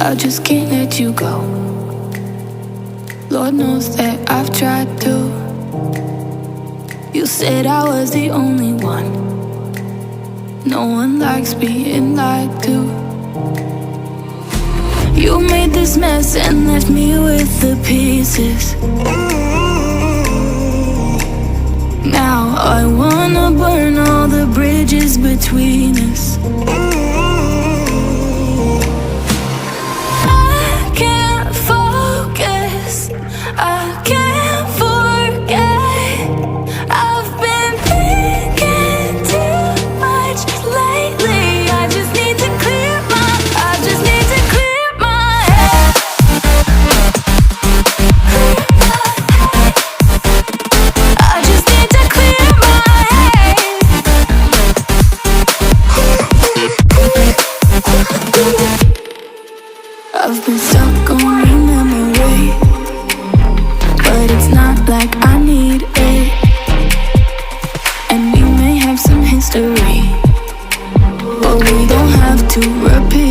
I just can't let you go. Lord knows that I've tried to. You said I was the only one. No one likes being lied to. You made this mess and left me with the pieces. Now I wanna burn all the bridges between us. I can't focus, I can't forget. I've been thinking too much lately. I just need to clear my head. I just need to clear my head. I've been stuck on your memory, but it's not like I need it. And we may have some history, but we don't have to repeat.